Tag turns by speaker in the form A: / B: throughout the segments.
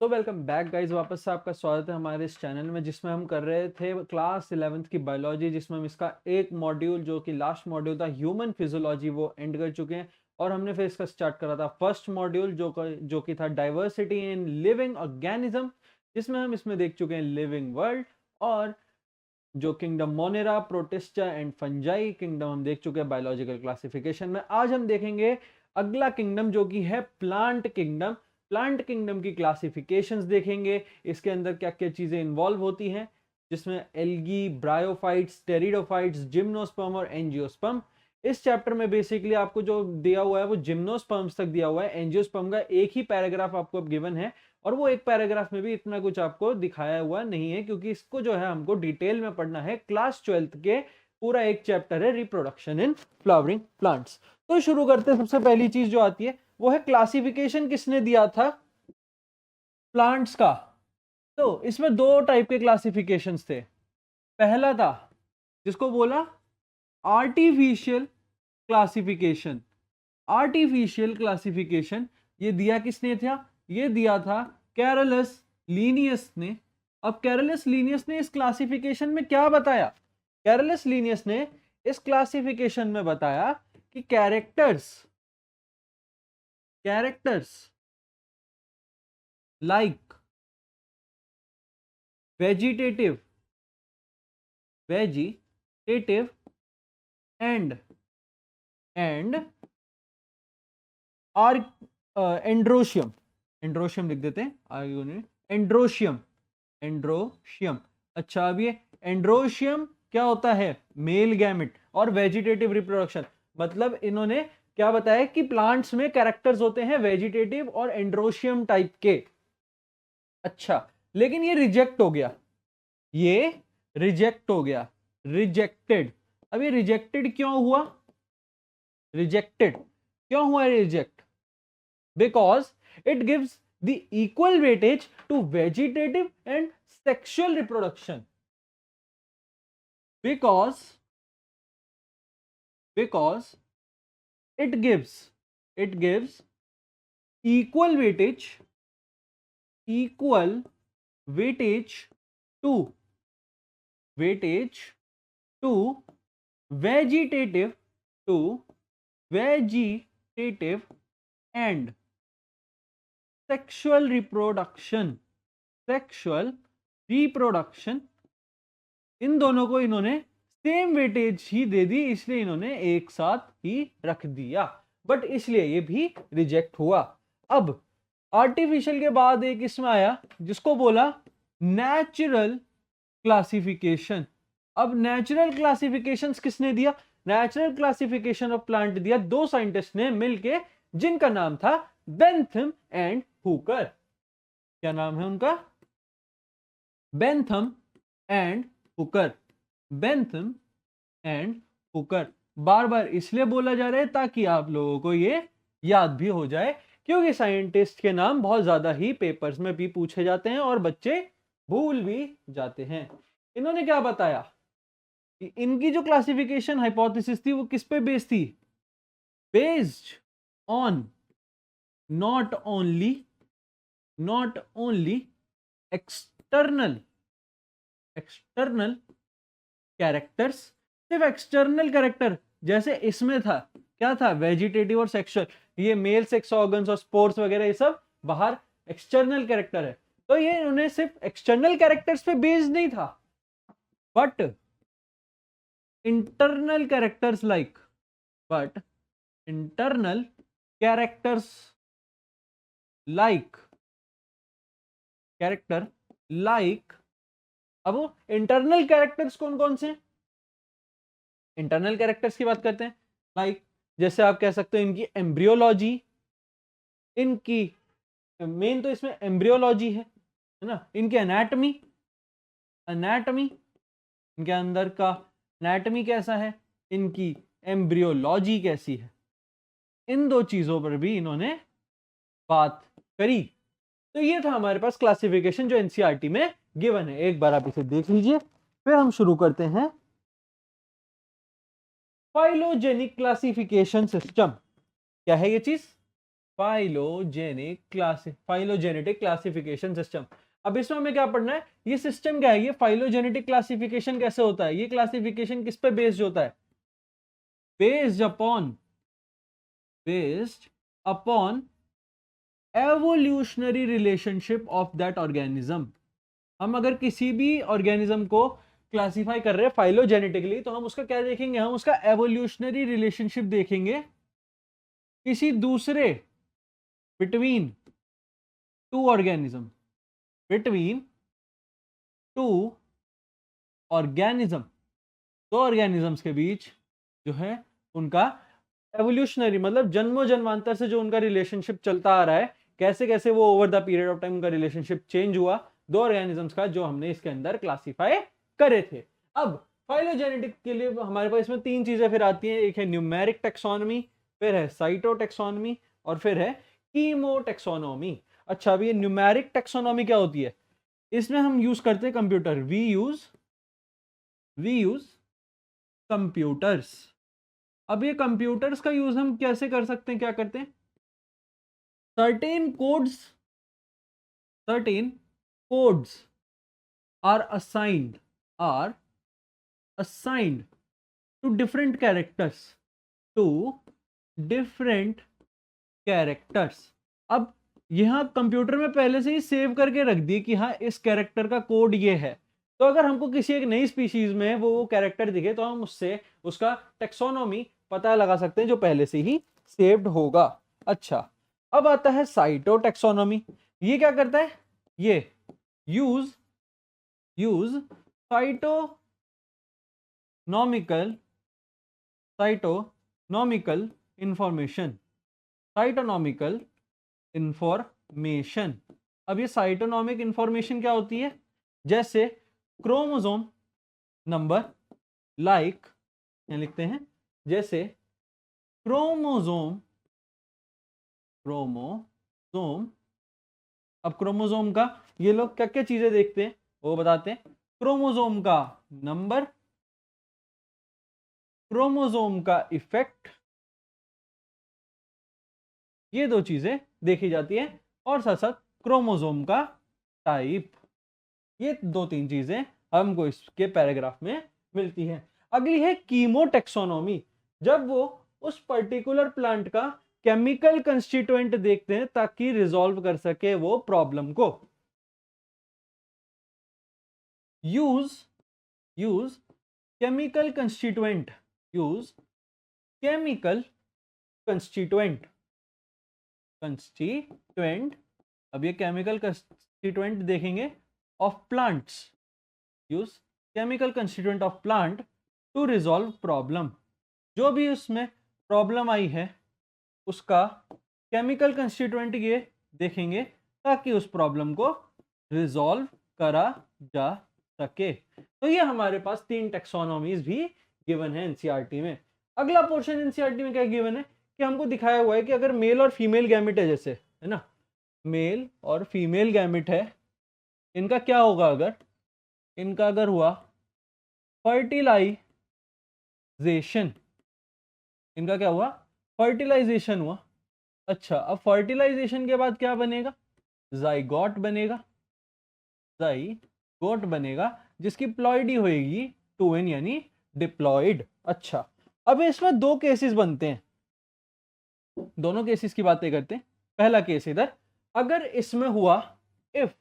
A: तो welcome back guys, वापस से आपका स्वागत है हमारे इस चैनल में जिसमें हम कर रहे थे क्लास 11th की बायोलॉजी, जिसमें हम इसका एक मॉड्यूल जो कि लास्ट मॉड्यूल था ह्यूमन फिजियोलॉजी वो एंड कर चुके हैं। और हमने फिर इसका स्टार्ट करा था फर्स्ट मॉड्यूल जो कि था डाइवर्सिटी इन लिविंग ऑर्गेनिज्म, जिसमें हम इसमें देख चुके हैं लिविंग वर्ल्ड और जो kingdom Monera, protista and fungi kingdom हम देख चुके हैं बायोलॉजिकल क्लासिफिकेशन में। आज हम देखेंगे अगला किंगडम जो कि है प्लांट किंगडम। प्लांट किंगडम की क्लासिफिकेशंस देखेंगे, इसके अंदर क्या क्या चीजें इन्वॉल्व होती हैं, जिसमें एल्गी, ब्रायोफाइट्स, टेरिडोफाइट्स, जिम्नोस्पर्म और एंजियोस्पर्म। इस चैप्टर में बेसिकली आपको जो दिया हुआ है वो जिम्नोस्पर्म्स तक दिया हुआ है। एंजियोस्पर्म का एक ही पैराग्राफ आपको अब गिवन है और वो एक पैराग्राफ में भी इतना कुछ आपको दिखाया हुआ नहीं है, क्योंकि इसको जो है हमको डिटेल में पढ़ना है। क्लास 12th के पूरा एक चैप्टर है रिप्रोडक्शन इन फ्लावरिंग प्लांट्स। तो शुरू करते हैं। सबसे पहली चीज जो आती है वो है क्लासिफिकेशन किसने दिया था प्लांट्स का। तो इसमें दो टाइप के क्लासिफिकेशंस थे। पहला था जिसको बोला आर्टिफिशियल क्लासिफिकेशन। आर्टिफिशियल क्लासिफिकेशन ये दिया किसने था? ये दिया था कैरोलस लीनियस ने। अब कैरोलस लीनियस ने इस क्लासिफिकेशन में क्या बताया? कैरोलस लीनियस ने इस क्लासिफिकेशन में बताया कि characters like vegetative and are androecium लिख देते हैं। एंड्रोशियम। अच्छा, अब ये एंड्रोशियम क्या होता है? Male gamete. और वेजिटेटिव रिप्रोडक्शन, मतलब इन्होंने क्या बताया कि प्लांट्स में कैरेक्टर्स होते हैं वेजिटेटिव और एंड्रोशियम टाइप के। अच्छा, लेकिन ये रिजेक्ट हो गया, रिजेक्टेड। अब ये रिजेक्टेड क्यों हुआ? Reject because it gives the equal weightage to vegetative and sexual reproduction, because it gives equal weightage to vegetative and sexual reproduction. इन दोनों को इन्होंने सेम वेटेज ही दे दी, इसलिए इन्होंने एक साथ ही रख दिया, बट इसलिए ये भी रिजेक्ट हुआ। अब आर्टिफिशियल के बाद एक इसमें आया जिसको बोला नेचुरल क्लासिफिकेशन। अब नेचुरल क्लासिफिकेशंस किसने दिया? नेचुरल क्लासिफिकेशन ऑफ प्लांट दिया दो साइंटिस्ट ने मिलके, जिनका नाम था बेंथम एंड हुकर। क्या नाम है उनका? Bentham and Hooker. बार बार इसलिए बोला जा रहा है ताकि आप लोगों को ये याद भी हो जाए, क्योंकि साइंटिस्ट के नाम बहुत ज्यादा ही पेपर्स में भी पूछे जाते हैं और बच्चे भूल भी जाते हैं। इन्होंने क्या बताया कि इनकी जो क्लासिफिकेशन हाइपोथेसिस थी वो किस पे बेस्ड थी? Based on not only external characters. सिर्फ एक्सटर्नल कैरेक्टर, जैसे इसमें था क्या था? वेजिटेटिव और सेक्सुअल, ये मेल सेक्स ऑर्गन्स और स्पोर्ट्स वगैरह ये सब बाहर एक्सटर्नल कैरेक्टर है। तो ये उन्हें सिर्फ एक्सटर्नल कैरेक्टर्स पे बेस्ड नहीं था, बट इंटरनल कैरेक्टर्स लाइक अब वो इंटरनल कैरेक्टर्स कौन कौन से? इंटरनल कैरेक्टर्स की बात करते हैं, लाइक जैसे आप कह सकते हो इनकी एम्ब्रियोलॉजी। इनकी मेन तो इसमें एम्ब्रियोलॉजी है ना। इनकी एनाटमी, इनके अंदर का एनाटमी कैसा है, इनकी एम्ब्रियोलॉजी कैसी है, इन दो चीजों पर भी इन्होंने बात करी। तो ये था हमारे पास क्लासिफिकेशन जो एनसीईआरटी में गिवन है। एक बार आप इसे देख लीजिए, फिर हम शुरू करते हैं। फाइलोजेनिक क्लासिफिकेशन सिस्टम क्या है ये चीज? Phylogenetic classification system. अब इसमें हमें क्या पढ़ना है, ये सिस्टम क्या है, ये फाइलोजेनेटिक क्लासिफिकेशन कैसे होता है, ये क्लासिफिकेशन किस पे बेस्ड होता है, based upon evolutionary relationship of that organism. हम अगर किसी भी ऑर्गेनिज्म को क्लासिफाई कर रहे हैं फाइलोजेनेटिकली, तो हम उसका क्या देखेंगे, हम उसका एवोल्यूशनरी रिलेशनशिप देखेंगे किसी दूसरे, between two organism, between two organism, दो ऑर्गेनिजम्स के बीच जो है उनका एवोल्यूशनरी मतलब जन्मों जन्मांतर से जो उनका रिलेशनशिप चलता आ रहा है, कैसे कैसे वो over the period of time उनका रिलेशनशिप चेंज हुआ, दो ऑर्गेनिजम्स का, जो हमने इसके अंदर क्लासिफाई करे थे। अब फाइलोजेनेटिक के लिए हमारे पास इसमें तीन चीजें फिर आती हैं, एक है न्यूमेरिक टेक्सोनॉमी, फिर है साइटोटेक्सोनॉमी, और फिर है कीमोटेक्सोनॉमी। अच्छा, अभी ये न्यूमेरिक टेक्सोनॉमी क्या होती है, इसमें हम यूज करते हैं कंप्यूटर, वी यूज कंप्यूटर्स। अब ये कंप्यूटर्स का यूज हम कैसे कर सकते हैं, क्या करते हैं, certain codes are assigned to different characters. अब यहां कंप्यूटर में पहले से ही सेव करके रख दिए कि हाँ इस कैरेक्टर का कोड ये है, तो अगर हमको किसी एक नई स्पीशीज में वो कैरेक्टर दिखे, तो हम उससे उसका टेक्सोनॉमी पता लगा सकते हैं जो पहले से ही सेव्ड होगा। अच्छा, अब आता है साइटोटेक्सोनॉमी। ये क्या करता है, ये यूज साइटोनॉमिकल इंफॉर्मेशन, साइटोनॉमिकल इंफॉर्मेशन। अब ये साइटोनॉमिक इंफॉर्मेशन क्या होती है, जैसे क्रोमोसोम नंबर, लाइक लिखते हैं, जैसे क्रोमोसोम, अब क्रोमोसोम का ये लोग क्या क्या चीजें देखते हैं वो बताते हैं, क्रोमोसोम का नंबर, क्रोमोसोम का इफेक्ट, ये दो चीजें देखी जाती है, और साथ साथ क्रोमोसोम का टाइप। ये दो तीन चीजें हमको इसके पैराग्राफ में मिलती हैं। अगली है कीमोटेक्सोनॉमी, जब वो उस पर्टिकुलर प्लांट का केमिकल कंस्टिट्यूएंट देखते हैं ताकि रिजॉल्व कर सके वो प्रॉब्लम को। Use chemical constituent, constituent. अब ये केमिकल कंस्टिट्यूएंट देखेंगे of plants, use chemical constituent of plant to resolve problem. जो भी उसमें प्रॉब्लम आई है उसका केमिकल कंस्टिट्यूएंट ये देखेंगे ताकि उस प्रॉब्लम को रिजॉल्व करा जा सके। तो ये हमारे पास तीन टेक्सोनॉमीज भी गिवन है एनसीईआरटी में। अगला पोर्शन एनसीईआरटी में क्या गिवन है कि हमको दिखाया हुआ है कि अगर मेल और फीमेल गैमेट है, जैसे है ना, मेल और फीमेल गैमेट है, इनका क्या होगा, अगर इनका अगर हुआ फर्टिलाइजेशन, इनका क्या हुआ, फर्टिलाइजेशन हुआ। अच्छा, अब फर्टिलाइजेशन के बाद क्या बनेगा, जाइगोट बनेगा जिसकी प्लॉइडी होएगी 2n यानी डिप्लॉइड। अच्छा, अब इसमें दो केसेस बनते हैं, दोनों केसेस की बातें करते हैं। पहला केस इधर, अगर इसमें हुआ इफ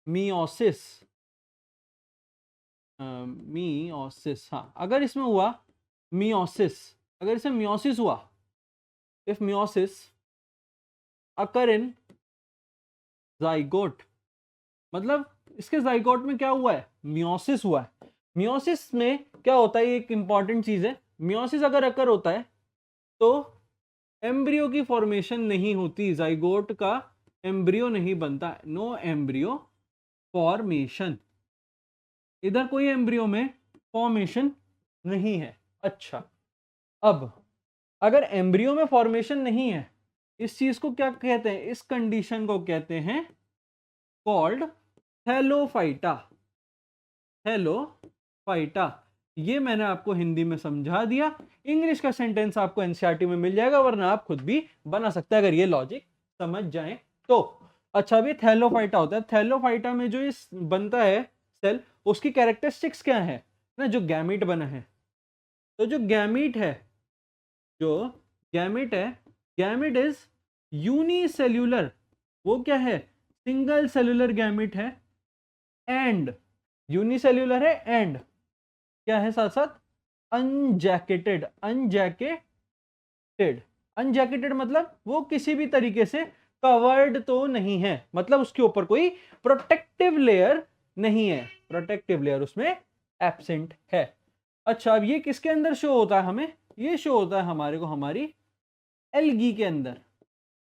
A: मियोसिस, हाँ, अगर इसमें हुआ मियोसिस, अगर इसमें मियोसिस हुआ, if meiosis occur in zygote, मतलब इसके जाइगोट में क्या हुआ है, मियोसिस हुआ है। मियोसिस में क्या होता है, एक इंपॉर्टेंट चीज है, मियोसिस अगर अकर होता है तो एम्ब्रियो की फॉर्मेशन नहीं होती, जाइगोट का एम्ब्रियो नहीं बनता, नो एम्ब्रियो फॉर्मेशन, इधर कोई एम्ब्रियो में फॉर्मेशन नहीं है। अच्छा, अब अगर एम्ब्रियो में फॉर्मेशन नहीं है, इस चीज को क्या कहते हैं, इस कंडीशन को कहते हैं कॉल्ड थैलोफाइटा। ये मैंने आपको हिंदी में समझा दिया। इंग्लिश का सेंटेंस आपको एनसीईआरटी में मिल जाएगा, वरना आप खुद भी बना सकते हैं अगर ये लॉजिक समझ जाएं तो। अच्छा, अभी थैलोफाइटा होता है। थैलोफाइटा में जो इस बनता है सेल, उसकी कैरेक्टरिस्टिक्स क्या है ना, जो गैमीट बना है। तो जो गैमीट है, गैमीट इज यूनिसेल्यूलर। वो क्या है? सिंगल सेल्यूलर गैमीट है। एंड यूनिसेल्यूलर है, एंड क्या है साथ साथ? अनजैकेटेड। अनजैकेटेड मतलब वो किसी भी तरीके से कवर्ड तो नहीं है, मतलब उसके ऊपर कोई प्रोटेक्टिव लेयर नहीं है, प्रोटेक्टिव लेयर उसमें एब्सेंट है। अच्छा, अब ये किसके अंदर शो होता है हमें? ये शो होता है हमारे को हमारी एल्गी के अंदर।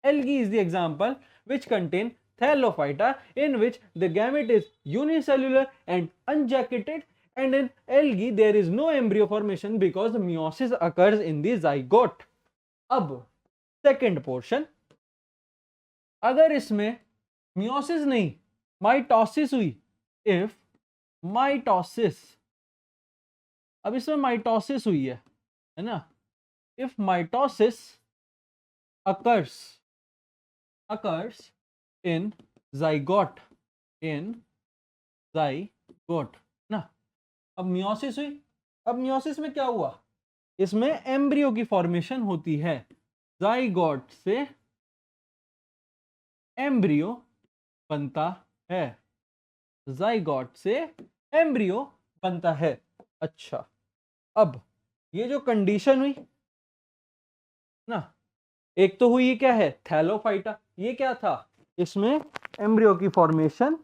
A: Algae is the example which contain Thallophyta, in which the gamete is unicellular and unjacketed, and in algae there is no embryo formation because meiosis occurs in the zygote. अब second portion, अगर इसमें meiosis नहीं mitosis हुई, if mitosis, अब इसमें mitosis हुई है ना, if mitosis occurs in zygote, ना। अब मियोसिस हुई। अब मियोसिस में क्या हुआ? इसमें एम्ब्रियो की फॉर्मेशन होती है। जाइगोट से एम्ब्रियो बनता है, जाइगोट से एम्ब्रियो बनता है। अच्छा, अब ये जो कंडीशन हुई ना, एक तो हुई क्या है? थैलोफाइटा। ये क्या था? इसमें एम्ब्रियो की फॉर्मेशन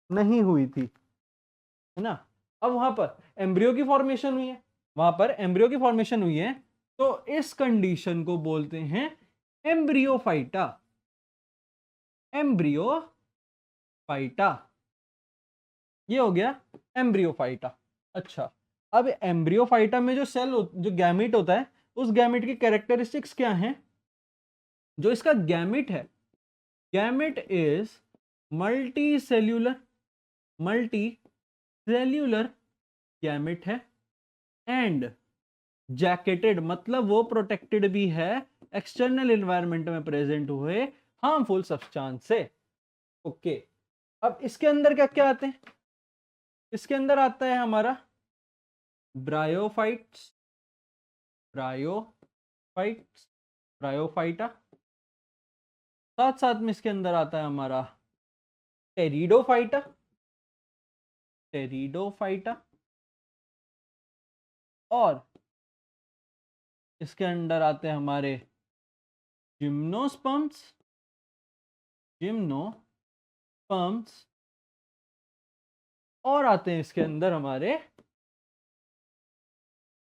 A: नहीं हुई थी, है ना। अब वहां पर एम्ब्रियो की फॉर्मेशन हुई है, तो इस कंडीशन को बोलते हैं एम्ब्रियोफाइटा। ये हो गया एम्ब्रियोफाइटा। अच्छा, अब एम्ब्रियोफाइटा में जो जो गैमीट होता है, उस गैमीट की कैरेक्टरिस्टिक्स क्या हैं? जो इसका गैमीट है, गैमीट इज मल्टीसेल्यूलर गैमीट है, एंड जैकेटेड मतलब वो प्रोटेक्टेड भी है एक्सटर्नल एनवायरनमेंट में प्रेजेंट हुए हार्मफुल सब्सटेंस से। ओके, अब इसके अंदर क्या क्या आते हैं? इसके अंदर आता है हमारा ब्रायोफाइटा। साथ साथ में इसके अंदर आता है हमारा टेरिडोफाइटा। और इसके अंदर आते हैं हमारे जिम्नोस्पर्म्स। और आते हैं इसके अंदर हमारे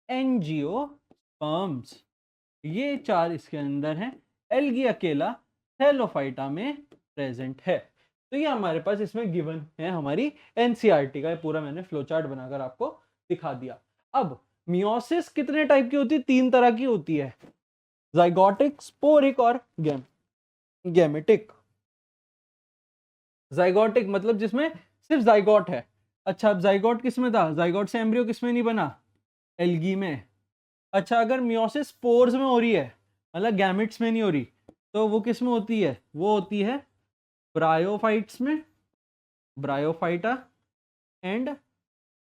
A: एंजियोस्पर्म्स। ये चार इसके अंदर हैं। एल्गी अकेला थैलोफाइटा में प्रेजेंट है। तो ये हमारे पास इसमें गिवन है हमारी एनसीईआरटी का। पूरा मैंने फ्लो चार्ट बनाकर आपको दिखा दिया। अब मियोसिस कितने टाइप की होती है? 3 तरह की होती है, जाइगोटिक, स्पोरिक और गैमेटिक। जाइगोटिक मतलब जिसमें सिर्फ जाइगोट है। अच्छा, अब जाइगोट किसमें था? जाइगोट से एम्ब्रियो किसमें नहीं बना? एल्गी में। अच्छा, अगर मियोसिस स्पोर्स में हो रही है, मतलब गैमेट्स में नहीं हो रही, तो वो किस में होती है? वो होती है ब्रायोफाइट्स में, ब्रायोफाइटा। एंड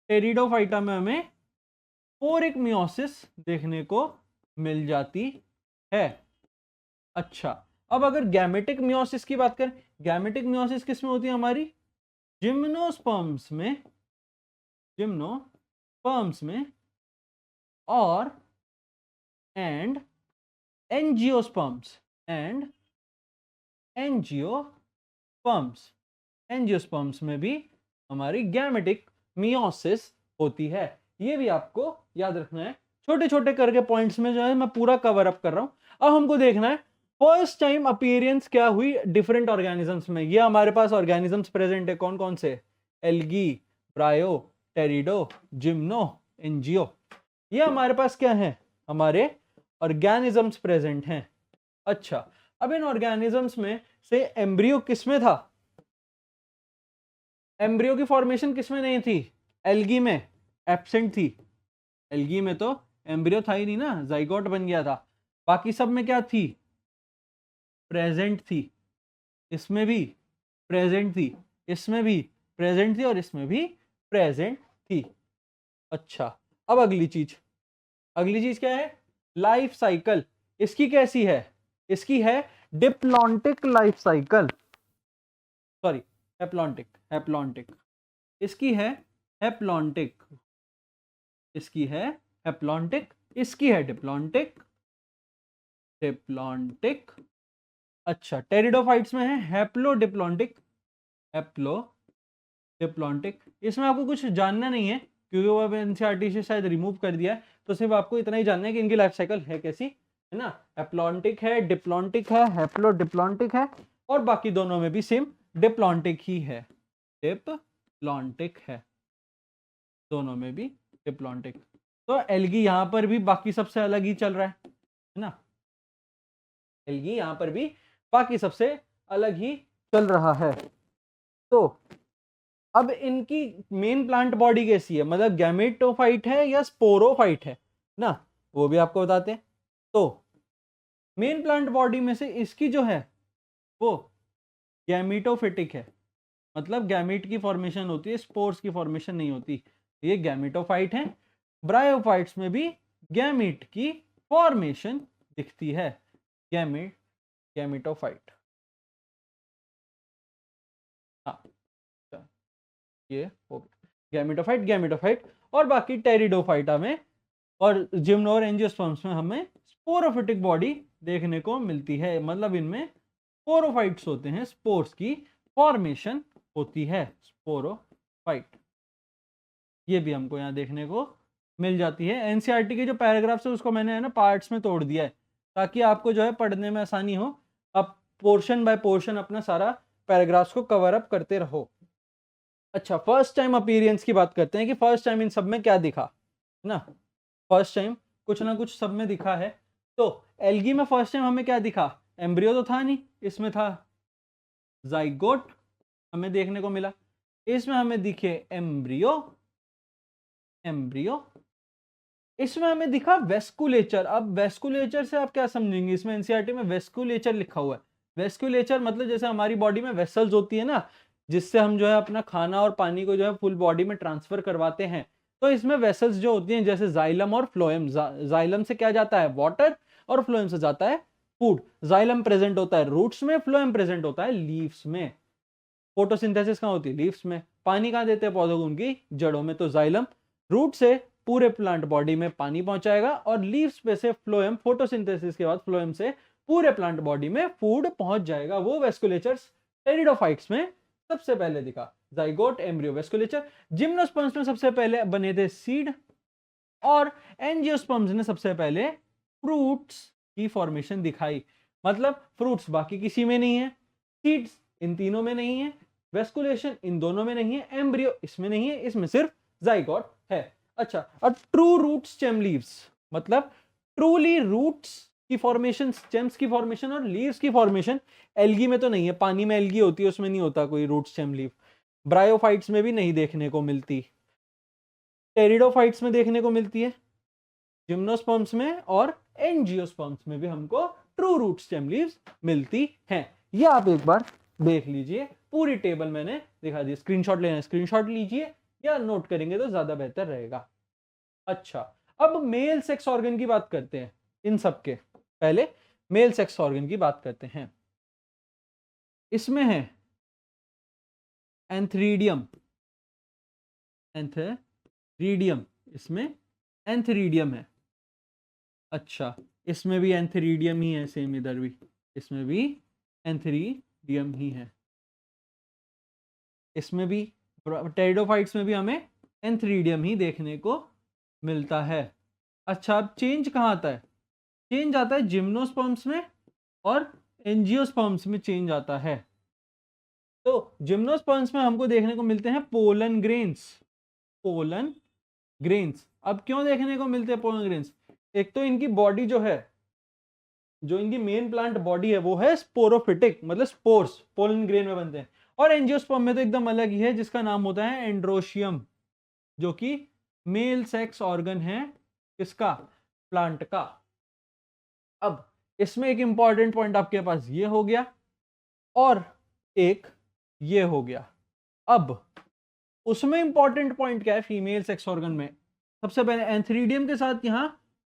A: टेरिडोफाइटा में हमें स्पोरिक मियोसिस देखने को मिल जाती है। अच्छा, अब अगर गैमेटिक मियोसिस की बात करें, गैमेटिक मियोसिस किस में होती है हमारी? जिम्नोस्पर्म्स में और एंड एंजियोस्पर्म्स में भी हमारी गैमेटिक मियोसिस होती है। ये भी आपको याद रखना है। छोटे छोटे करके पॉइंट्स में जो है मैं पूरा कवर अप कर रहा हूं। अब हमको देखना है फर्स्ट टाइम अपीयरेंस क्या हुई डिफरेंट ऑर्गेनिजम्स में। ये हमारे पास ऑर्गेनिजम्स प्रेजेंट है, कौन कौन से? Algae, ब्रायो, टेरिडो, gymno, angio. ये हमारे पास क्या है? हमारे ऑर्गेनिजम्स प्रेजेंट हैं। अच्छा, अब इन ऑर्गेनिजम्स में से एम्ब्रियो किसमें था? एम्ब्रियो की फॉर्मेशन किसमें नहीं थी? एल्गी में एब्सेंट थी। एल्गी में तो एम्ब्रियो था ही नहीं ना, जाइगोट बन गया था। बाकी सब में क्या थी, प्रेजेंट थी, इसमें भी प्रेजेंट थी, इसमें भी प्रेजेंट थी और इसमें भी प्रेजेंट थी। अच्छा, अब अगली चीज क्या है, लाइफ साइकिल। इसकी कैसी है, इसकी है diplontic life cycle, sorry haplontic, इसकी है हैप्लॉन्टिक, इसकी है हैप्लॉन्टिक, इसकी है डिप्लॉन्टिक। अच्छा, टेरिडोफाइट्स में है हैप्लोडिप्लॉन्टिक, हैप्लोडिप्लॉन्टिक। इसमें आपको कुछ जानना नहीं है क्योंकि वो अब एनसीईआरटी से शायद रिमूव कर दिया है, तो सिर्फ आपको इतना ही जानना है कि इनकी लाइफ साइकिल है कैसी, है ना। हैप्लॉन्टिक है, डिप्लॉन्टिक है, हैप्लोडिप्लॉन्टिक है, और बाकी दोनों में भी सेम डिप्लॉन्टिक ही है, डिप्लॉन्टिक है, दोनों में भी डिप्लॉन्टिक। तो एल्गी यहां पर भी बाकी सबसे अलग ही चल रहा है ना, एल्गी यहां पर भी बाकी सबसे अलग ही चल रहा है। तो अब इनकी मेन प्लांट बॉडी कैसी है, मतलब गैमेटोफाइट है या स्पोरोफाइट है ना, वो भी आपको बताते हैं। तो मेन प्लांट बॉडी में से इसकी जो है वो गैमेटोफिटिक है, मतलब गैमेट की फॉर्मेशन होती है, स्पोर्स की फॉर्मेशन नहीं होती, ये गैमेटोफाइट है। ब्रायोफाइट्स में भी गैमेट की फॉर्मेशन दिखती है, गैमेटोफाइट। हाँ, ये हो गैमेटोफाइट। और बाकी टेरिडोफाइटा में और जिम्नो और एंजियोस्पर्म्स में हमें स्पोरोफिटिक बॉडी देखने को मिलती है, मतलब इनमें स्पोरोफाइट्स होते हैं, स्पोर्स की फॉर्मेशन होती है, स्पोरोफाइट, ये भी हमको यहाँ देखने को मिल जाती है। एनसीईआरटी के जो पैराग्राफ्स है उसको मैंने है ना पार्ट्स में तोड़ दिया है ताकि आपको जो है पढ़ने में आसानी हो, आप पोर्शन बाय पोर्शन अपना सारा पैराग्राफ्स को कवर अप करते रहो। अच्छा, फर्स्ट टाइम अपीयरेंस की बात करते हैं कि फर्स्ट टाइम इन सब में क्या दिखा, है ना। फर्स्ट टाइम कुछ ना कुछ सब में दिखा है। तो एल्गी में फर्स्ट टाइम हमें क्या दिखा, एम्ब्रियो तो था नहीं, इसमें था जाइगोट हमें देखने को मिला, इसमें हमें दिखे एम्ब्रियो, इसमें हमें दिखा वेस्कुलेचर। अब वेस्कुलेचर से आप क्या समझेंगे, इसमें एनसीईआरटी में वेस्कुलेचर लिखा हुआ है। वेस्कुलेचर मतलब जैसे हमारी बॉडी में वेसल्स होती है ना, जिससे हम जो है अपना खाना और पानी को जो है फुल बॉडी में ट्रांसफर करवाते हैं, तो इसमें वेसल्स जो होती हैं जैसे जाइलम और फ्लोएम, जाइलम से क्या जाता है वाटर और फ्लोएम से जाता है फूड। जाइलम प्रेजेंट होता है रूट्स में, फ्लोएम प्रेजेंट होता है लीव्स में। फोटोसिंथेसिस कहाँ होती है, लीव्स में। पानी कहाँ देते हैं पौधों को, उनकी जड़ों में। तो जाइलम रूट से पूरे प्लांट बॉडी में पानी पहुंचाएगा और लीव्स पे से फ्लोएम, फोटोसिंथेसिस के बाद फ्लोएम से पूरे प्लांट बॉडी में फूड पहुंच जाएगा। वो वेस्कुलेचर्स टेरिडोफाइट्स में सबसे पहले दिखा, जाइगोट, एम्ब्रियो, वेस्कुलेचर। जिम्नोस्पर्म्स में सबसे पहले बने थे सीड, और एंजियोस्पर्म्स ने सबसे पहले फ्रूट्स की फॉर्मेशन दिखाई। मतलब फ्रूट्स बाकी किसी में नहीं है, सीड्स इन तीनों में नहीं है, वेस्कुलेशन इन दोनों में नहीं है, एम्ब्रियो इसमें नहीं है, इसमें सिर्फ जाइगोट है। अच्छा, और ट्रू रूट स्टेम लीव्स, मतलब ट्रूली रूट्स की फॉर्मेशन, स्टेम्स की फॉर्मेशन और लीव्स की फॉर्मेशन एल्गी में तो नहीं है। पानी में एल्गी होती है, उसमें नहीं होता कोई रूट स्टेम लीव। ब्रायोफाइट्स में भी नहीं देखने को मिलती, टेरिडोफाइट्स में देखने को मिलती है, जिम्नोस्पर्म्स में और एंजियोस्पर्म्स में भी हमको ट्रू रूट स्टेम लीव्स मिलती हैं। ये आप एक बार देख लीजिए, पूरी टेबल मैंने दिखा दी। स्क्रीनशॉट लेना है स्क्रीनशॉट लीजिए, या नोट करेंगे तो ज्यादा बेहतर रहेगा। अच्छा, अब मेल सेक्स ऑर्गन की बात करते हैं। इन सब के पहले मेल सेक्स ऑर्गन की बात करते हैं। इसमें है एंथ्रीडियम, इसमें एंथ्रीडियम है। अच्छा, इसमें भी एंथ्रीडियम ही है, सेम इधर भी, इसमें भी एंथ्रीडियम ही है। इसमें भी टेरिडोफाइट्स में भी हमें एंथ्रीडियम ही देखने को मिलता है। अच्छा, अब चेंज कहाँ आता है, चेंज आता है जिम्नोस्पर्म्स में और एंजियोस्पर्म्स में चेंज आता है। तो जिम्नोस्पर्म्स में हमको देखने को मिलते हैं पोलन ग्रेन्स, पोलन ग्रेन्स। अब क्यों देखने को मिलते हैं पोलन ग्रेन्स, एक तो इनकी बॉडी जो है, जो इनकी मेन प्लांट बॉडी है वो है स्पोरोफिटिक, मतलब स्पोर्स पोलन ग्रेन में बनते हैं। और एंजियोस्पर्म में तो एकदम अलग ही है, जिसका नाम होता है एंड्रोशियम, जो कि मेल सेक्स ऑर्गन है किसका? प्लांट का। अब इसमें एक इंपॉर्टेंट पॉइंट आपके पास ये हो गया और एक ये हो गया। अब उसमें इंपॉर्टेंट पॉइंट क्या है फीमेल सेक्स ऑर्गन में? सबसे पहले एंथ्रीडियम के साथ यहां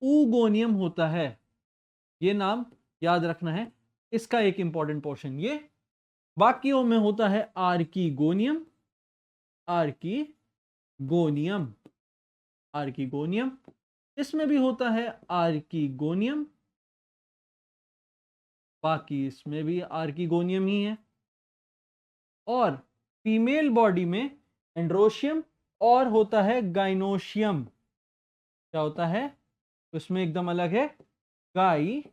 A: ऊगोनियम होता है, ये नाम याद रखना है। इसका एक इंपॉर्टेंट पोर्शन ये। बाकियों में होता है आर्कीगोनियम, आर्कीगोनियम, आर्कीगोनियम। इसमें भी होता है आर्कीगोनियम, बाकी इसमें भी आर्कीगोनियम ही है। और फीमेल बॉडी में एंड्रोशियम और होता है गाइनोशियम। क्या होता है उसमें? एकदम अलग है, गाइनोशियम।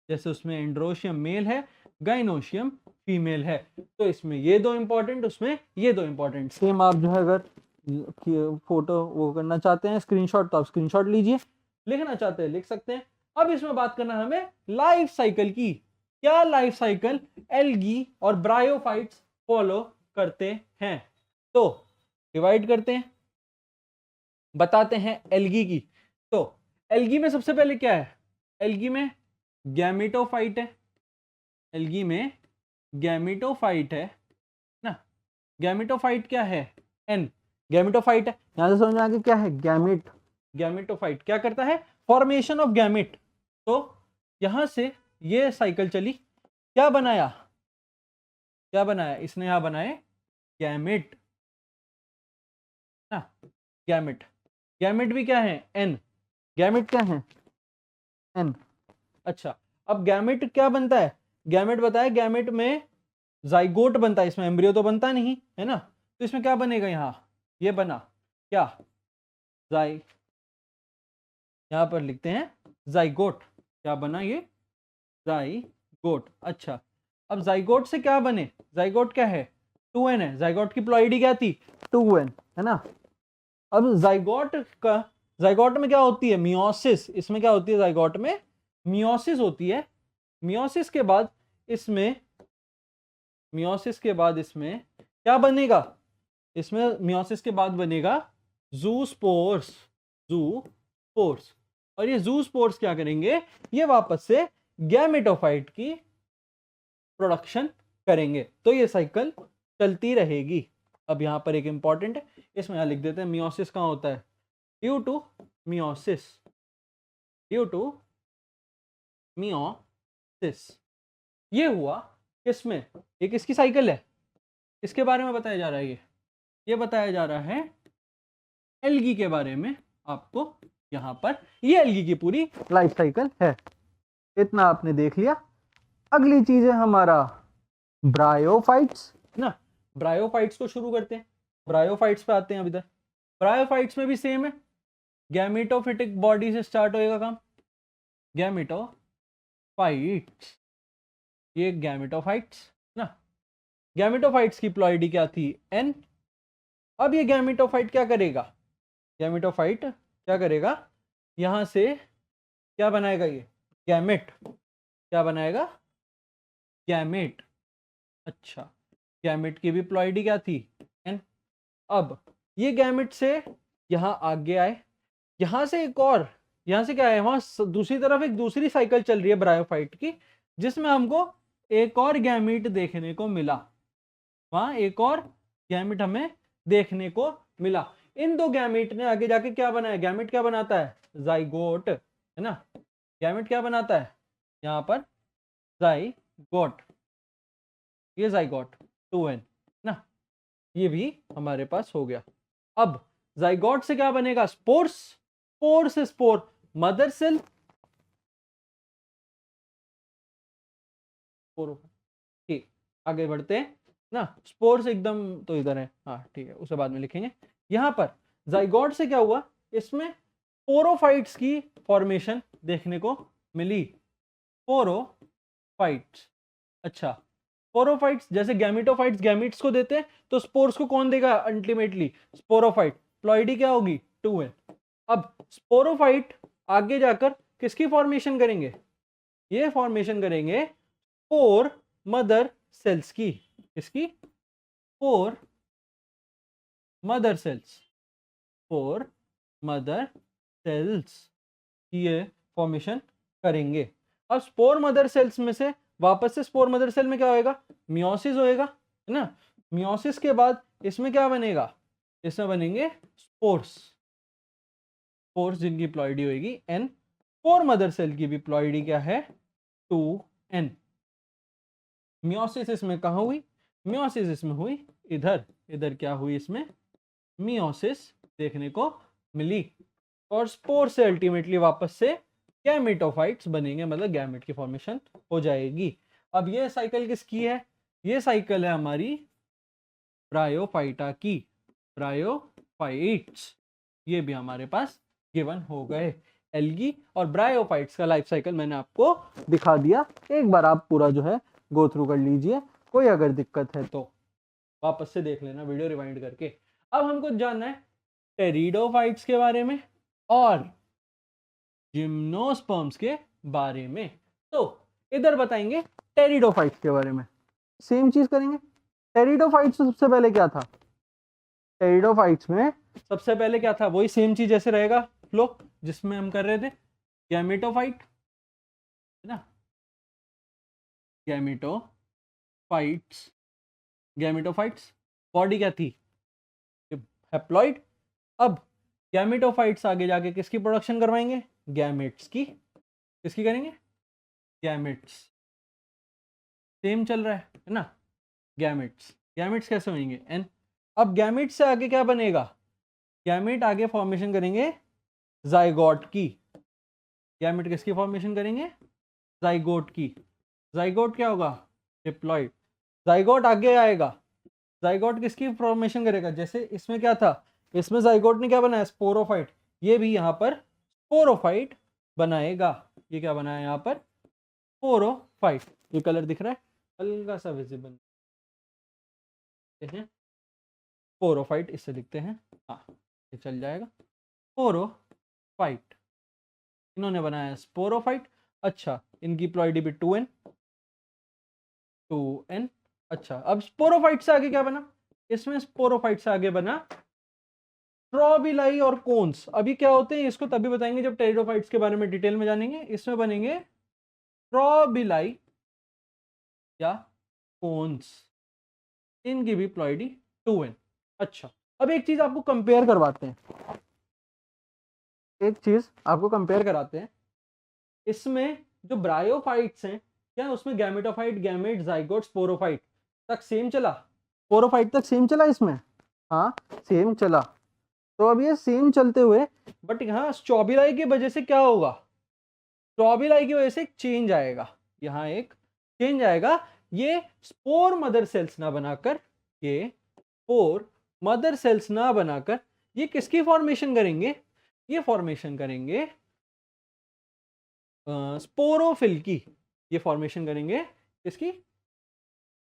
A: जैसे उसमें एंड्रोशियम मेल है, गाइनोशियम फीमेल है। तो इसमें ये दो इंपॉर्टेंट, उसमें ये दो इंपॉर्टेंट। सेम आप जो है अगर फोटो वो करना चाहते हैं स्क्रीनशॉट, तो आप स्क्रीनशॉट लीजिए, लिखना चाहते हैं लिख सकते हैं। अब इसमें बात करना है हमें लाइफ साइकिल की। क्या लाइफ साइकिल एल्गी और ब्रायोफाइट्स फॉलो करते हैं? तो डिवाइड करते हैं, बताते हैं एल्गी की। तो एल्गी में सबसे पहले क्या है? एल्गी में गैमेटोफाइट है, एल्गी में गैमेटोफाइट है ना। गैमेटोफाइट क्या है? एन, गैमेटोफाइट है। यहां से समझ में आ गया क्या है गैमेट। गैमेटोफाइट क्या करता है? Formation of gamete. तो यहां से ये साइकिल चली, क्या बनाया? क्या बनाया इसने? यहां बनाए गैमेट ना, गैमेट। गैमेट भी क्या है? एन। गैमेट क्या है? एन। अच्छा, अब गैमेट क्या बनता है? गैमेट बताया, गैमेट में जाइगोट बनता है, इसमें एम्ब्रियो तो बनता नहीं है ना। तो इसमें क्या बनेगा? यहां ये बना क्या? जाई, यहां पर लिखते हैं जाइगोट। क्या बना ये? जाइगोट। अच्छा, अब जाइगोट से क्या बने? जाइगोट क्या है? 2n है। जाइगोट की प्लॉइडी क्या थी? 2n है ना। अब जाइगोट में क्या होती है? मियोसिस। इसमें क्या होती है? जाइगोट में मियोसिस होती है। मियोसिस के बाद इसमें, मियोसिस के बाद इसमें क्या बनेगा? इसमें मियोसिस के बाद बनेगा जूस्पोर्स। जूस्पोर्स। और ये जूस्पोर्स क्या करेंगे? ये वापस से गैमेटोफाइट की प्रोडक्शन करेंगे। तो ये साइकिल चलती रहेगी। अब यहां पर एक इंपॉर्टेंट है, इसमें यहां लिख देते हैं मियोसिस कहां होता है? Due to meiosis, due to meiosis. ये हुआ किसमें? ये किसकी साइकिल है? इसके बारे में बताया जा रहा है। ये बताया जा रहा है एल्गी के बारे में आपको। यहां पर ये एल्गी की पूरी लाइफ साइकिल है। इतना आपने देख लिया। अगली चीज है हमारा ब्रायोफाइट्स ना। ब्रायोफाइट्स को शुरू करते हैं, ब्रायोफाइट्स पे आते हैं। अभी तक ब्रायोफाइट्स में भी सेम है, गैमेटोफिटिक बॉडी से स्टार्ट होएगा काम। गैमेटोफाइट्स, ये गैमेटोफाइट्स ना। गैमेटोफाइट्स की प्लॉइडी क्या थी? एन। अब ये गैमेटोफाइट क्या करेगा? गैमेटोफाइट क्या करेगा? यहां से क्या बनाएगा? ये गैमेट। क्या बनाएगा? गैमेट। अच्छा, गैमेट की भी प्लॉइडी क्या थी? एन। अब ये गैमेट से यहां आगे आए, यहां से एक और, यहां से क्या है? वहां दूसरी तरफ एक दूसरी साइकिल चल रही है ब्रायोफाइट की, जिसमें हमको एक और गैमेट देखने को मिला। वहां एक और गैमेट हमें देखने को मिला। इन दो गैमेट ने आगे जाके क्या बनाया? गैमेट क्या बनाता है? जाइगोट है ना। गैमेट क्या बनाता है? यहां पर जाइगोट, ये जाइगोट 2n ना। ये भी हमारे पास हो गया। अब जाइगोट से क्या बनेगा? स्पोर्स। स्पोर से स्पोर, मदर सेल। ठीक, आगे बढ़ते हैं ना। स्पोर्स एकदम तो इधर है, हाँ ठीक है, उसे बाद में लिखेंगे। यहां पर जाइगोट से क्या हुआ? इसमें पोरोफाइट्स की फॉर्मेशन देखने को मिली। पोरोफाइट्स। अच्छा, स्पोरोफाइट्स जैसे गैमेटोफाइट्स गैमीट्स को देते हैं, तो स्पोर्स को कौन देगा अल्टीमेटली? स्पोरोफाइट। प्लॉइडी क्या होगी? 2n। अब स्पोरोफाइट आगे जाकर किसकी फॉर्मेशन करेंगे? ये फॉर्मेशन करेंगे 4 मदर सेल्स की। किसकी? 4 मदर सेल्स। 4 मदर सेल्स ये फॉर्मेशन करेंगे। अब स्पोर मदर सेल्स में से वापस से स्पोर मदर सेल में क्या होएगा, मियोसिस होएगा, है ना। मियोसिस के बाद इसमें क्या बनेगा, इसमें बनेंगे स्पोर्स, स्पोर्स जिनकी प्लॉइडी होगी एन। स्पोर मदर सेल की भी प्लॉइडी क्या है, 2n। मियोसिस इसमें कहाँ हुई, मियोसिस इसमें हुई इधर, इधर क्या हुई इसमें मियोसिस देखने को मिली। और स्पोर से अल्टीमेटली वापस से गैमेटोफाइट्स बनेंगे, मतलब गैमेट की फॉर्मेशन हो जाएगी। अब ये साइकिल किसकी है, ये साइकिल है हमारी ब्रायोफाइटा की, ब्रायोफाइट्स। ये भी हमारे पास गिवन हो गए। एल्गी और ब्रायोफाइट्स का लाइफ साइकिल मैंने आपको दिखा दिया, एक बार आप पूरा जो है गो थ्रू कर लीजिए, कोई अगर दिक्कत है तो वापस से देख लेना वीडियो रिवाइंड करके। अब हमको जानना है टेरिडोफाइट्स के बारे में और जिम्नोस्पर्म्स के बारे में। तो इधर बताएंगे टेरिडोफाइट्स के बारे में, सेम चीज करेंगे। टेरिडोफाइट्स में सबसे पहले क्या था, टेरिडोफाइट्स में सबसे पहले क्या था, वही सेम चीज जैसे रहेगा फ्लो जिसमें हम कर रहे थे, गैमेटोफाइट, है ना, गैमेटोफाइट्स। गैमेटोफाइट्स बॉडी क्या थी, हैप्लॉइड। अब गैमेटोफाइट्स आगे जाके किसकी प्रोडक्शन करवाएंगे, गैमेट्स की। किसकी करेंगे, गैमेट्स। सेम चल रहा है ना, गैमेट्स। गैमेट्स कैसे होंगे एन। अब गैमेट से आगे क्या बनेगा, गैमेट आगे फॉर्मेशन करेंगे जाइगोट की। गैमेट किसकी फॉर्मेशन करेंगे, जाइगोट की। जाइगोट क्या होगा, डिप्लॉइड। जाइगोट आगे आएगा, जाइगोट किसकी फॉर्मेशन करेगा, जैसे इसमें क्या था, इसमें जाइगोट ने क्या बनाया, स्पोरोफाइट। ये भी यहाँ पर स्पोरोफाइट बनाएगा। ये क्या बनाया यहाँ पर, स्पोरोफाइट। ये कलर दिख रहा है हल्का सा विजिबल है, स्पोरोफाइट इससे लिखते हैं, हाँ ये चल जाएगा। स्पोरोफाइट इन्होंने बनाया स्पोरोफाइट। अच्छा इनकी प्लॉइडी भी 2n, 2n। अच्छा अब स्पोरोफाइट से आगे क्या बना, इसमें स्पोरोफाइट से आगे बना ट्रोबिलाई और कोन्स। अभी क्या होते हैं इसको तभी बताएंगे जब टेरिडोफाइट्स के बारे में डिटेल में जानेंगे। इसमें बनेंगे ट्रोबिलाई या कोन्स, इनकी भी प्लॉइडी 2n। अच्छा अब एक चीज आपको कंपेयर करवाते हैं, एक चीज आपको कंपेयर कराते हैं। इसमें जो ब्रायोफाइट्स हैं क्या, उसमें गैमेटोफाइट, गैमेट, जाइगोट, स्पोरोफाइट तक सेम चला, स्पोरोफाइट तक सेम चला इसमें, हाँ सेम चला। तो अब ये सेम चलते हुए बट यहाँ स्ट्रॉबिलाई की वजह से क्या होगा, स्ट्रॉबिलाई की वजह से एक चेंज आएगा, यहाँ एक चेंज आएगा। ये स्पोर मदर सेल्स ना बनाकर, ये स्पोर मदर सेल्स ना बनाकर ये किसकी फॉर्मेशन करेंगे, ये फॉर्मेशन करेंगे स्पोरोफिल की। ये फॉर्मेशन करेंगे किसकी,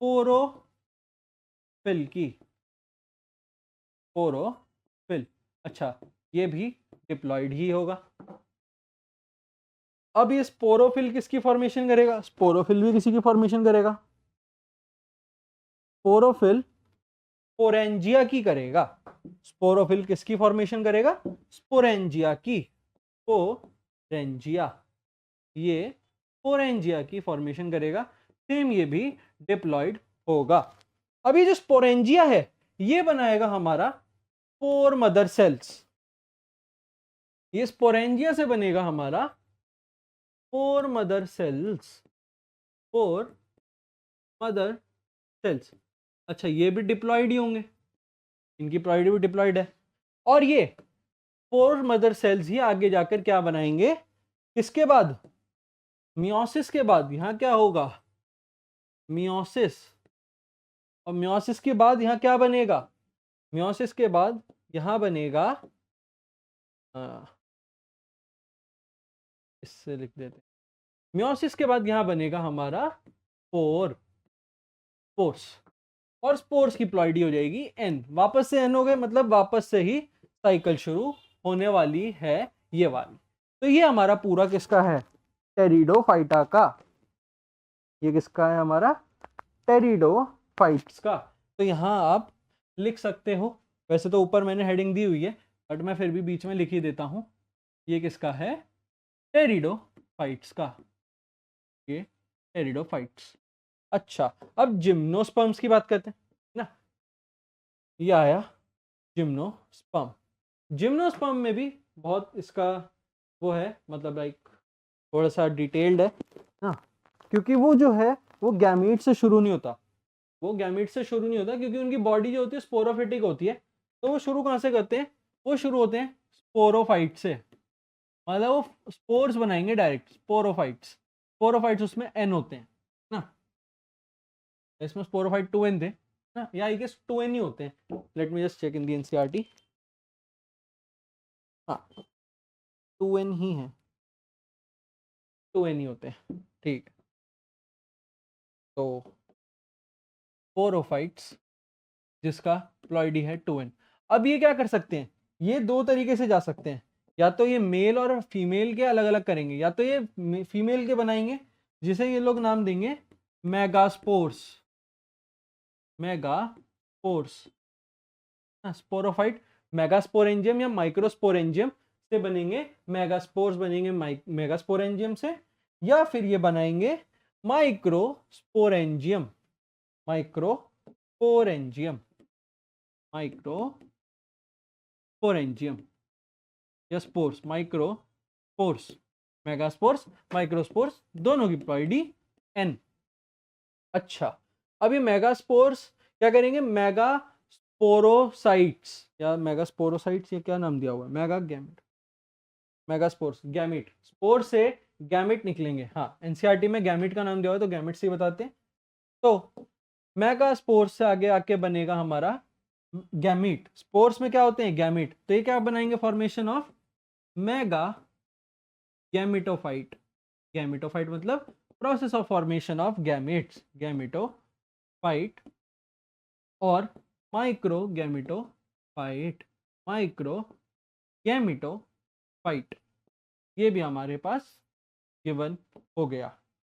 A: स्पोरोफिल की, स्पोरोफिल। अच्छा ये भी डिप्लॉइड ही होगा। अब ये स्पोरोफिल किसकी फॉर्मेशन करेगा, स्पोरोफिल भी किसी की फॉर्मेशन करेगा, स्पोरोफिल स्पोरेंजिया की करेगा। स्पोरोफिल किसकी फॉर्मेशन करेगा, स्पोरेंजिया की, स्पोरेंजिया, ये स्पोरेंजिया की फॉर्मेशन करेगा। सेम ये भी डिप्लॉइड होगा। अभी जो स्पोरेंजिया है ये बनाएगा हमारा स्पोर मदर सेल्स, ये स्पोरेंजिया से बनेगा हमारा spore mother cells, spore mother cells. अच्छा ये भी डिप्लॉइड ही होंगे, इनकी प्लॉइडी भी डिप्लॉइड है। और ये स्पोर मदर सेल्स ही आगे जाकर क्या बनाएंगे, किसके बाद, मियोसिस के बाद यहां क्या होगा, मियोसिस। और मियोसिस के बाद यहां क्या बनेगा, मियोसिस के बाद यहां बनेगा इससे लिख देते हैं, मियोसिस के बाद यहां बनेगा हमारा स्पोर, स्पोर्स। और स्पोर्स की प्लॉइडी हो जाएगी एन, वापस से एन हो गए, मतलब वापस से ही साइकिल शुरू होने वाली है ये वाली। तो ये हमारा पूरा किसका है, टेरिडोफाइटा का। ये किसका है हमारा, टेरिडोफाइट्स का। तो यहाँ आप लिख सकते हो, वैसे तो ऊपर मैंने हेडिंग दी हुई है बट मैं फिर भी बीच में लिख ही देता हूँ। ये किसका है? टेरिडोफाइट्स का, ये टेरिडोफाइट्स। अच्छा, अब जिम्नोस्पर्म्स की बात करते हैं ना। ये आया जिम्नोस्पर्म। जिम्नोस्पर्म में भी बहुत इसका वो है, मतलब लाइक थोड़ा सा डिटेल्ड है ना, क्योंकि वो जो है वो गैमीट से शुरू नहीं होता। वो गैमीट से शुरू नहीं होता क्योंकि उनकी बॉडी जो होती है स्पोरोफिटिक होती है। तो वो शुरू कहाँ से करते हैं? वो शुरू होते हैं स्पोरोफाइट से, मतलब वो स्पोर्स बनाएंगे डायरेक्ट, स्पोरोफाइट्स। स्पोरोफाइट्स उसमें एन होते हैं ना, इसमें स्पोरोफाइट 2n थे ना, या आई गेस 2n ही होते हैं। Let me just check in the NCERT. हाँ, 2n ही है, 2n ही होते हैं, ठीक है। तो स्पोरोफाइट्स जिसका प्लॉइडी है 2n। अब ये क्या कर सकते हैं? ये दो तरीके से जा सकते हैं, या तो ये मेल और फीमेल के अलग अलग करेंगे, या तो ये फीमेल के बनाएंगे जिसे ये लोग नाम देंगे मेगास्पोर्स। मेगास्पोर्स, स्पोरोफाइट मेगास्पोरेंजियम या माइक्रोस्पोरेंजियम से बनेंगे, मेगास्पोर्स बनेंगे मेगास्पोरेंजियम से, या फिर ये बनाएंगे माइक्रोस्पोरेंजियम, माइक्रोस्पोरेंजियम, माइक्रोस्पोरेंजियम या स्पोर्स, माइक्रोस्पोर्स, मेगास्पोर्स, माइक्रोस्पोर्स, दोनों की प्लॉइडी n। अच्छा, अब ये मेगास्पोर्स क्या करेंगे? मेगास्पोरोसाइट्स या मेगास्पोरोसाइट्स, ये क्या नाम दिया हुआ है? Mega gamete, megaspores gamete, spore से गैमेट निकलेंगे। हाँ, एनसीईआरटी में गैमेट का नाम दिया हुआ है तो गैमेट से ही बताते हैं। तो मेगास्पोर्स से आगे आके बनेगा हमारा गैमीट। स्पोर्स में क्या होते हैं? गैमीट। तो ये क्या बनाएंगे? Formation of mega gametophyte. Gametophyte मतलब process of formation of gametes, gametophyte और माइक्रो गैमेटोफाइट, माइक्रो गैमेटोफाइट। ये भी हमारे पास गिवन हो गया।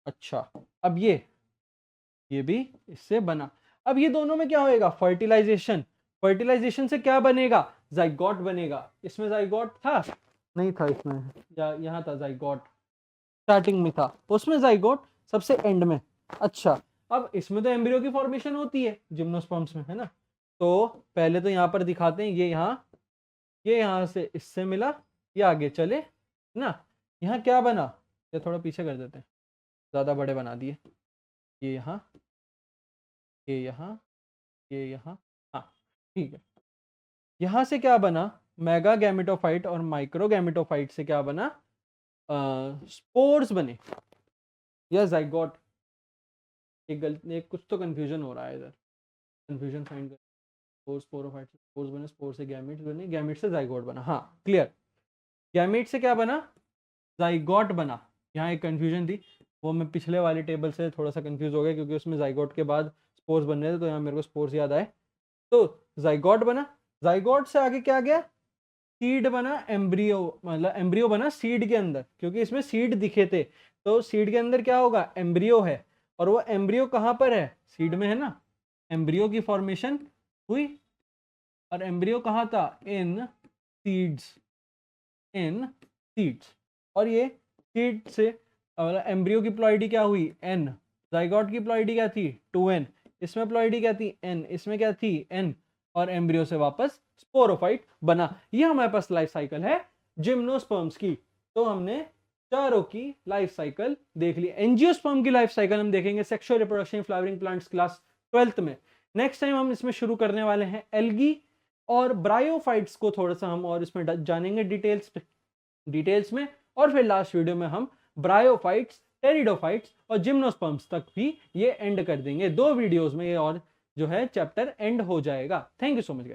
A: अच्छा, अब ये भी इससे बना। अब ये दोनों में क्या होएगा? फर्टिलाइजेशन। फर्टिलाइजेशन से क्या बनेगा? जाइगोट बनेगा। इसमें जाइगोट था? नहीं था इसमें, या यहाँ था जाइगोट? स्टार्टिंग में था, उसमें जाइगोट सबसे एंड में। अच्छा, अब इसमें तो एम्ब्रियो की फॉर्मेशन होती है जिम्नोस्पर्म्स में, है ना। तो पहले तो यहाँ पर दिखाते हैं, ये यहाँ से इससे मिला, ये आगे चले ना। यहाँ क्या बना? ये थोड़ा पीछे कर देते हैं, ज़्यादा बड़े बना दिए। ये यहाँ, ये यहाँ, ये यहाँ, हाँ ठीक है। यहाँ से क्या बना? मेगा गैमेटोफाइट और माइक्रो गैमेटोफाइट से क्या बना? स्पोर्स बने या जाइगोट। एक कुछ तो कंफ्यूजन हो रहा है इधर, कंफ्यूजन फाइंड कर। स्पोर्स, स्पोरोफाइट से स्पोर्स बने, स्पोर से गैमेट्स बने, गैमेट से जाइगोट बना। हाँ क्लियर। गैमेट से क्या बना? जाइगोट बना। यहाँ एक कंफ्यूजन थी, वो मैं पिछले वाले टेबल से थोड़ा सा कंफ्यूज हो गया क्योंकि उसमें जाइगोट के बाद स्पोर्स बन रहे थे, तो यहाँ मेरे को स्पोर्स याद आए। तो जाइगोट बना, जाइगोट से आगे क्या गया? सीड बना, एम्ब्रियो, मतलब एम्ब्रियो बना सीड के अंदर, क्योंकि इसमें सीड दिखे थे। तो सीड के अंदर क्या होगा? एम्ब्रियो है, और वो एम्ब्रियो कहाँ पर है? सीड में है ना। एम्ब्रियो की फॉर्मेशन हुई, और एम्ब्रियो कहाँ था? इन सीड्स, इन सीड्स। और ये सीड से एम्ब्रियो की प्लॉइडी क्या हुई? n। जाइगोट की प्लॉइडी क्या थी? 2n। इसमें प्लॉइडी क्या थी? n। इसमें क्या थी? n। और एम्ब्रियो से वापस स्पोरोफाइट बना। ये हमारे पास लाइफ साइकिल है जिम्नोस्पर्म्स की। तो हमने चारों की लाइफ साइकिल देख ली। एंजियोस्पर्म की लाइफ साइकिल हम देखेंगे sexual reproduction flowering plants class 12th में। नेक्स्ट टाइम हम इसमें शुरू करने वाले हैं एल्गी और ब्रायोफाइट्स को, थोड़ा सा हम और इसमें जानेंगे डिटेल्स में। और फिर लास्ट वीडियो में हम ब्रायोफाइट्स, टेरिडोफाइट्स और जिम्नोस्पर्म्स तक भी ये एंड कर देंगे। 2 वीडियोस में ये और जो है चैप्टर एंड हो जाएगा। Thank you so much guys.